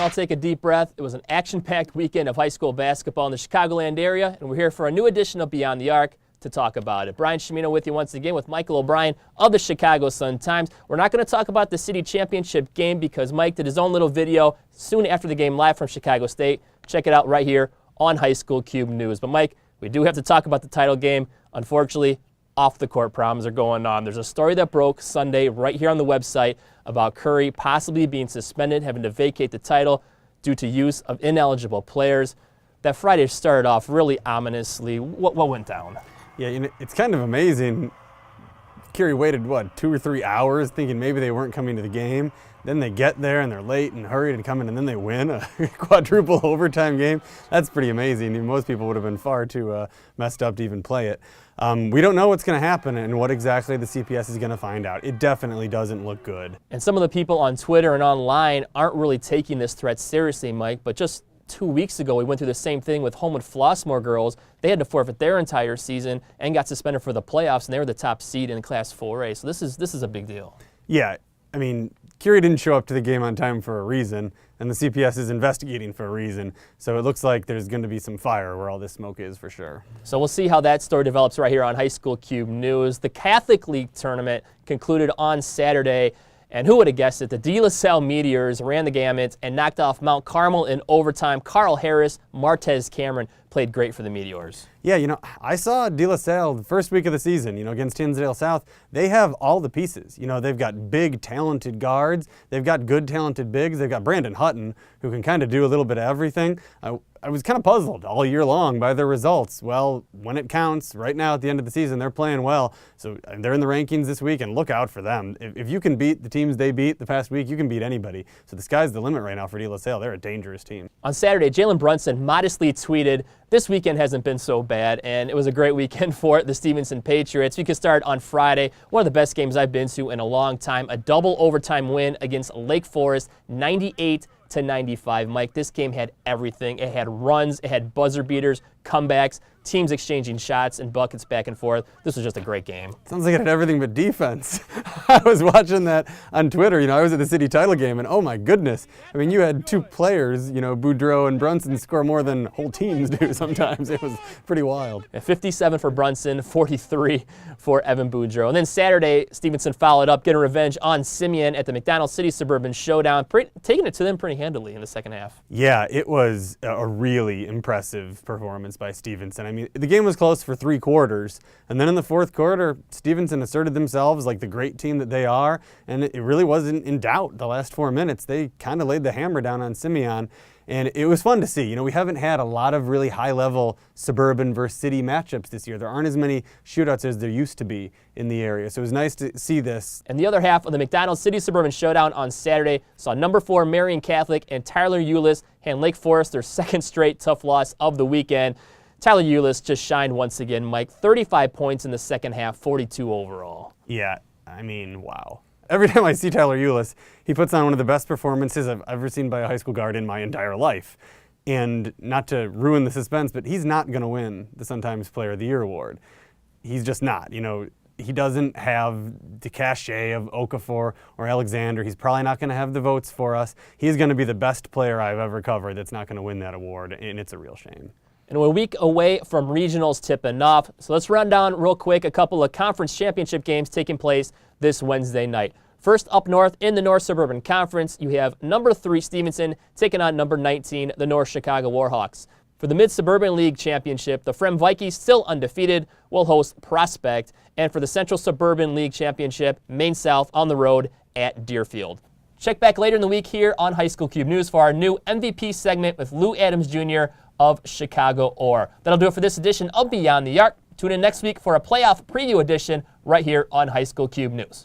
all take a deep breath. It was an action-packed weekend of high school basketball in the Chicagoland area, and we're here for a new edition of Beyond the Arc to talk about it. Brian Chimino with you once again with Michael O'Brien of the Chicago Sun-Times. We're not going to talk about the city championship game because Mike did his own little video soon after the game live from Chicago State. Check it out right here on High School Cube News. But Mike, we do have to talk about the title game. Unfortunately, off-the-court problems are going on. There's a story that broke Sunday right here on the website about Curie possibly being suspended, having to vacate the title due to use of ineligible players. That Friday started off really ominously. What went down? Yeah, you know, it's kind of amazing. Curie waited, 2 or 3 hours thinking maybe they weren't coming to the game. Then they get there and they're late and hurried and come in, and then they win a quadruple overtime game. That's pretty amazing. Most people would have been far too messed up to even play it. We don't know what's going to happen and what exactly the CPS is going to find out. It definitely doesn't look good. And some of the people on Twitter and online aren't really taking this threat seriously, Mike, but just 2 weeks ago, we went through the same thing with Homewood Flossmoor girls. They had to forfeit their entire season and got suspended for the playoffs, and they were the top seed in Class 4A. So this is a big deal. Yeah, I mean, Curie didn't show up to the game on time for a reason, and the CPS is investigating for a reason. So it looks like there's going to be some fire where all this smoke is for sure. So we'll see how that story develops right here on High School Cube News. The Catholic League tournament concluded on Saturday. And who would have guessed it? The De La Salle Meteors ran the gamut and knocked off Mount Carmel in overtime. Carl Harris, Martez Cameron played great for the Meteors. Yeah, you know, I saw De La Salle the first week of the season, against Hinsdale South. They have all the pieces. They've got big, talented guards. They've got good, talented bigs. They've got Brandon Hutton, who can kind of do a little bit of everything. I was kind of puzzled all year long by their results. Well, when it counts, right now at the end of the season, they're playing well. So they're in the rankings this week, and look out for them. If you can beat the teams they beat the past week, you can beat anybody. So the sky's the limit right now for De La Salle. They're a dangerous team. On Saturday, Jalen Brunson modestly tweeted, "This weekend hasn't been so bad," and it was a great weekend for the Stevenson Patriots. We could start on Friday, one of the best games I've been to in a long time, a double overtime win against Lake Forest, 98-95. Mike, this game had everything. It had runs, it had buzzer beaters, comebacks, teams exchanging shots and buckets back and forth. This was just a great game. Sounds like it had everything but defense. I was watching that on Twitter. I was at the city title game, and oh my goodness. I mean, you had two players, Boudreaux and Brunson, score more than whole teams do sometimes. It was pretty wild. 57 for Brunson, 43 for Evan Boudreaux. And then Saturday, Stevenson followed up, getting revenge on Simeon at the McDonald City Suburban Showdown, taking it to them pretty handily in the second half. Yeah, it was a really impressive performance by Stevenson. I mean, the game was close for 3 quarters, and then in the fourth quarter, Stevenson asserted themselves like the great team that they are, and it really wasn't in doubt the last 4 minutes. They kind of laid the hammer down on Simeon, and it was fun to see. We haven't had a lot of really high-level suburban versus city matchups this year. There aren't as many shootouts as there used to be in the area, so it was nice to see this. And the other half of the McDonald City Suburban Showdown on Saturday saw number 4 Marion Catholic and Tyler Eulis hand Lake Forest their second straight tough loss of the weekend. Tyler Eulis just shined once again, Mike. 35 points in the second half, 42 overall. Yeah, I mean, wow. Every time I see Tyler Eulis, he puts on one of the best performances I've ever seen by a high school guard in my entire life. And not to ruin the suspense, but he's not going to win the Sun-Times Player of the Year award. He's just not. He doesn't have the cachet of Okafor or Alexander. He's probably not going to have the votes for us. He's going to be the best player I've ever covered that's not going to win that award, and it's a real shame. And we're a week away from regionals tipping off. So let's run down real quick a couple of conference championship games taking place this Wednesday night. First up north in the North Suburban Conference, you have number 3 Stevenson taking on number 19, the North Chicago Warhawks. For the Mid-Suburban League Championship, the Frem Vikings, still undefeated, will host Prospect. And for the Central Suburban League Championship, Maine South on the road at Deerfield. Check back later in the week here on High School Cube News for our new MVP segment with Lou Adams Jr. of Chicago Ore. That'll do it for this edition of Beyond the Arc. Tune in next week for a playoff preview edition right here on High School Cube News.